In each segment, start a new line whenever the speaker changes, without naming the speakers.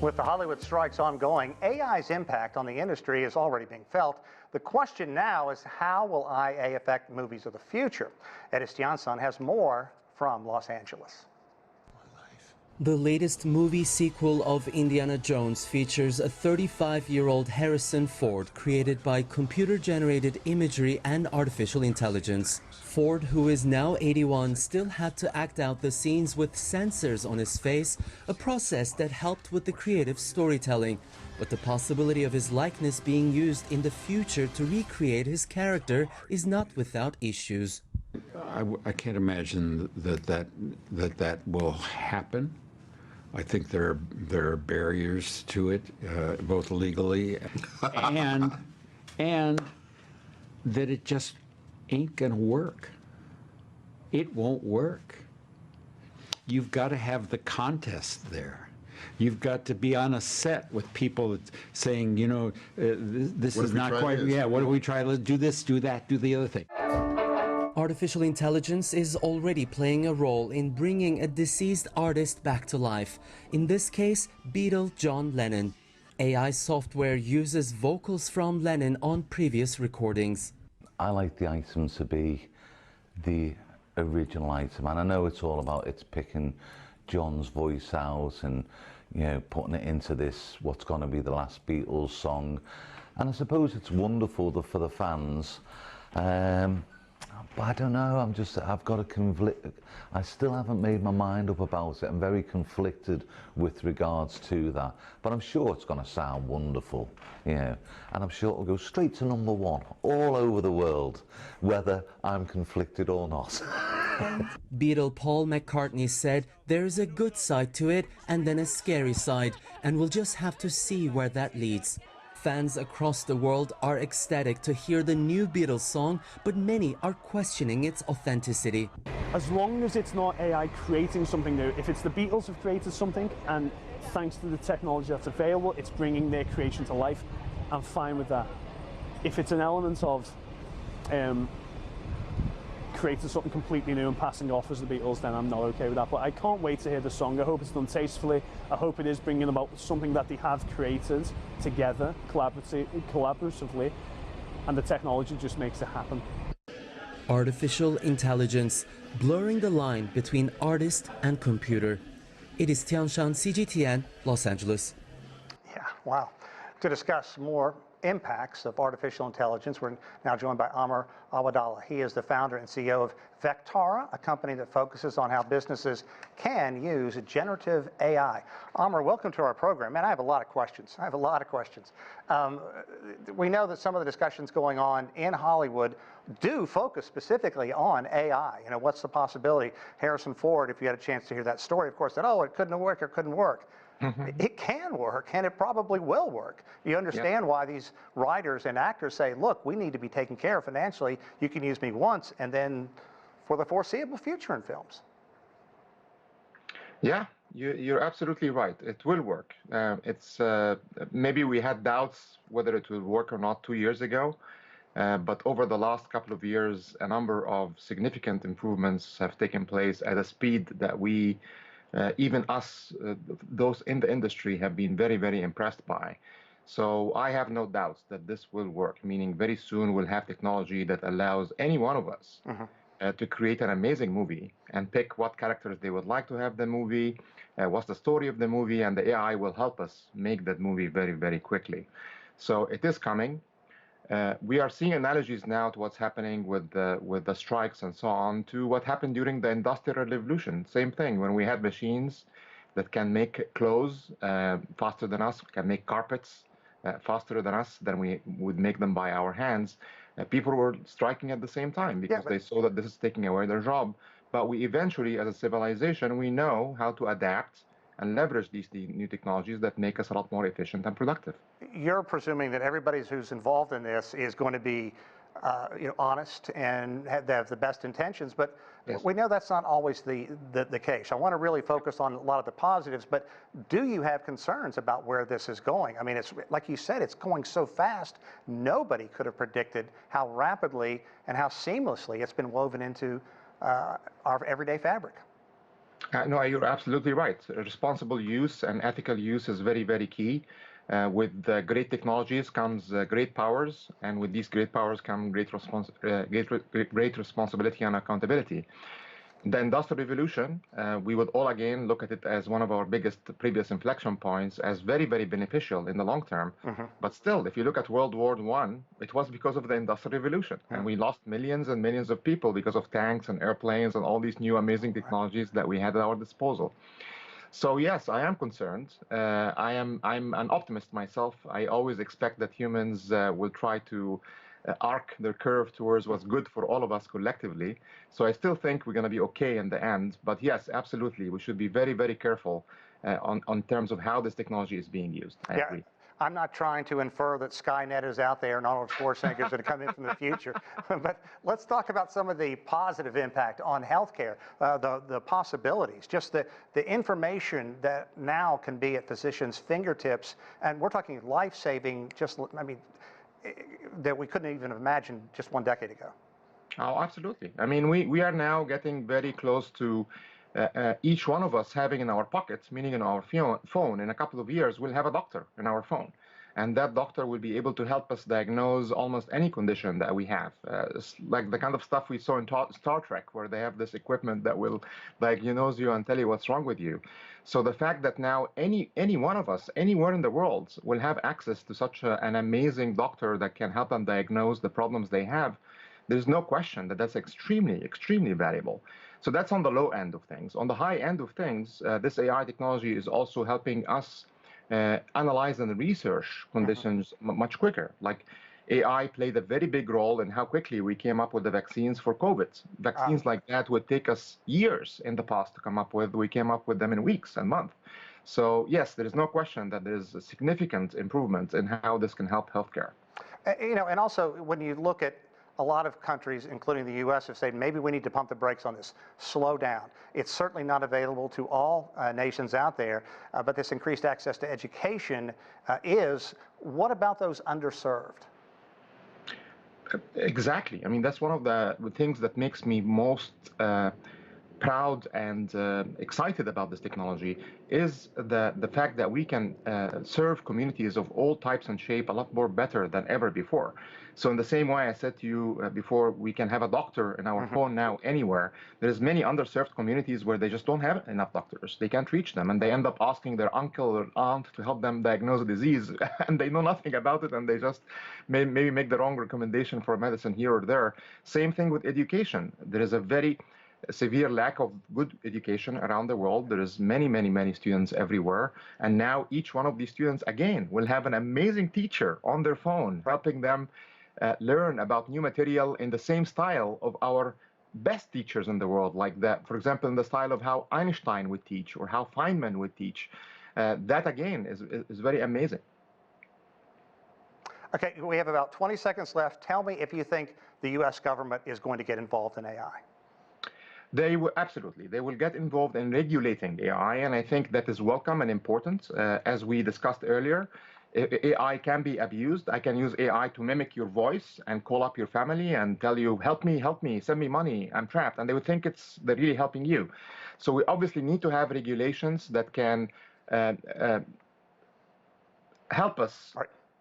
With the Hollywood strikes ongoing, AI's impact on the industry is already being felt. The question now is, how will IA affect movies of the future? Edis Tianson has more from Los Angeles.
The latest movie sequel of Indiana Jones features a 35-year-old Harrison Ford created by computer-generated imagery and artificial intelligence. Ford, who is now 81, still had to act out the scenes with sensors on his face, a process that helped with the creative storytelling. But the possibility of his likeness being used in the future to recreate his character is not without issues.
I can't imagine that will happen. I think there are barriers to it, both legally and that it just ain't gonna work. It won't work. You've got to have the contest there. You've got to be on a set with people saying, you know, this is not quite, yeah, what do we try? Let's do this, do that, do the other thing.
Artificial intelligence is already playing a role in bringing a deceased artist back to life. In this case, Beatle John Lennon. AI software uses vocals from Lennon on previous recordings.
I like the item to be the original item, and I know it's all about picking John's voice out and, you know, putting it into this, what's going to be the last Beatles song. And I suppose it's wonderful for the fans. But I don't know, I've got a conflict. I still haven't made my mind up about it. I'm very conflicted with regards to that. But I'm sure it's going to sound wonderful, you know. And I'm sure it'll go straight to #1 all over the world, whether I'm conflicted or not.
Beatle Paul McCartney said there's a good side to it and then a scary side, and we'll just have to see where that leads. Fans across the world are ecstatic to hear the new Beatles song, but many are questioning its authenticity.
As long as it's not AI creating something new, if it's the Beatles have created something and thanks to the technology that's available, it's bringing their creation to life, I'm fine with that. If it's an element of creating something completely new and passing off as the Beatles, then I'm not okay with that. But I can't wait to hear the song. I hope it's done tastefully. I hope it is bringing about something that they have created together, collaboratively, and the technology just makes it happen.
Artificial intelligence, blurring the line between artist and computer. Edis Tianson, CGTN, Los Angeles.
Yeah, wow. To discuss more impacts of artificial intelligence, we're now joined by Amr Awadallah. He is the founder and CEO of Vectara, a company that focuses on how businesses can use generative AI. Amr, welcome to our program. Man, I have a lot of questions. We know that some of the discussions going on in Hollywood do focus specifically on AI. You know, what's the possibility? Harrison Ford, if you had a chance to hear that story, of course, said, oh, it couldn't work or couldn't work. It can work, and it probably will work. You understand why these writers and actors say, look, we need to be taken care of financially. You can use me once, and then for the foreseeable future in films.
Yeah, you're absolutely right. It will work. Maybe we had doubts whether it will work or not 2 years ago, but over the last couple of years, a number of significant improvements have taken place at a speed that we even us, those in the industry, have been very, very impressed by. So I have no doubts that this will work, meaning very soon we'll have technology that allows any one of us to create an amazing movie and pick what characters they would like to have the movie, what's the story of the movie, and the AI will help us make that movie very, very quickly. So it is coming. We are seeing analogies now to what's happening with the strikes and so on to what happened during the Industrial Revolution. Same thing, when we had machines that can make clothes faster than us, can make carpets faster than us, than we would make them by our hands. People were striking at the same time because they saw that this is taking away their job. But we eventually, as a civilization, we know how to adapt and leverage these new technologies that make us a lot more efficient and productive. You're presuming that everybody who's involved in this is going to be honest and have the best intentions, but we know that's not always the case. I want to really focus on a lot of the positives, but do you have concerns about where this is going? I mean, it's like you said, it's going so fast, nobody could have predicted how rapidly and how seamlessly it's been woven into our everyday fabric. No, you're absolutely right. Responsible use and ethical use is very, very key. With great technologies comes great powers, and with these great powers come great responsibility and accountability. The Industrial Revolution, we would all again look at it as one of our biggest previous inflection points as very, very beneficial in the long term. But still, if you look at World War I, it was because of the Industrial Revolution. And we lost millions and millions of people because of tanks and airplanes and all these new amazing technologies that we had at our disposal. So yes, I am concerned. I'm an optimist myself. I always expect that humans will try to arc their curve towards what's good for all of us collectively. So I still think we're going to be okay in the end. But yes, absolutely, we should be very, very careful on terms of how this technology is being used. I agree.
I'm not trying to infer that Skynet is out there and Arnold Schwarzenegger is going to come in from the future. But let's talk about some of the positive impact on healthcare, the possibilities, just the information that now can be at physicians' fingertips. And we're talking life-saving, that we couldn't even imagine just 1 decade ago.
Oh, absolutely. I mean, we are now getting very close to each one of us having in our pockets, meaning in our phone. In a couple of years, we'll have a doctor in our phone. And that doctor will be able to help us diagnose almost any condition that we have. Like the kind of stuff we saw in Star Trek, where they have this equipment that will diagnose you and tell you what's wrong with you. So the fact that now any one of us, anywhere in the world, will have access to such an amazing doctor that can help them diagnose the problems they have, there's no question that that's extremely, extremely valuable. So that's on the low end of things. On the high end of things, this AI technology is also helping us analyze and research conditions much quicker. Like AI played a very big role in how quickly we came up with the vaccines for COVID. Vaccines like that would take us years in the past to come up with. We came up with them in weeks and months. So yes, there is no question that there is a significant improvement in how this can help healthcare.
And also when you look at a lot of countries, including the U.S., have said maybe we need to pump the brakes on this, slow down. It's certainly not available to all nations out there, but this increased access to education is. What about those underserved?
Exactly. I mean, that's one of the things that makes me most proud and excited about this technology is the fact that we can serve communities of all types and shape a lot more better than ever before. So in the same way I said to you before, we can have a doctor in our phone now anywhere. There's many underserved communities where they just don't have enough doctors. They can't reach them, and they end up asking their uncle or aunt to help them diagnose a disease, and they know nothing about it, and they just maybe make the wrong recommendation for medicine here or there. Same thing with education. There is a very severe lack of good education around the world. There is many, many, many students everywhere. And now each one of these students, again, will have an amazing teacher on their phone, helping them learn about new material in the same style of our best teachers in the world, like that, for example, in the style of how Einstein would teach or how Feynman would teach. That, again, is very amazing.
Okay, we have about 20 seconds left. Tell me if you think the U.S. government is going to get involved in AI.
They will absolutely. They will get involved in regulating AI, and I think that is welcome and important. As we discussed earlier, AI can be abused. I can use AI to mimic your voice and call up your family and tell you, help me, send me money, I'm trapped. And they would think they're really helping you. So we obviously need to have regulations that can help us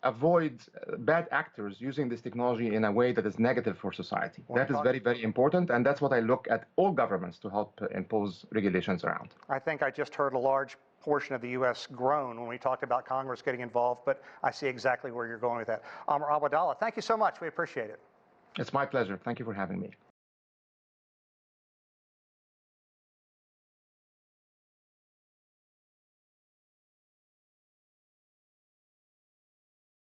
avoid bad actors using this technology in a way that is negative for society. That is very, very important, and that's what I look at all governments to help impose regulations around.
I think I just heard a large portion of the U.S. groan when we talked about Congress getting involved, but I see exactly where you're going with that. Amr Awadallah, thank you so much. We appreciate it.
It's my pleasure. Thank you for having me.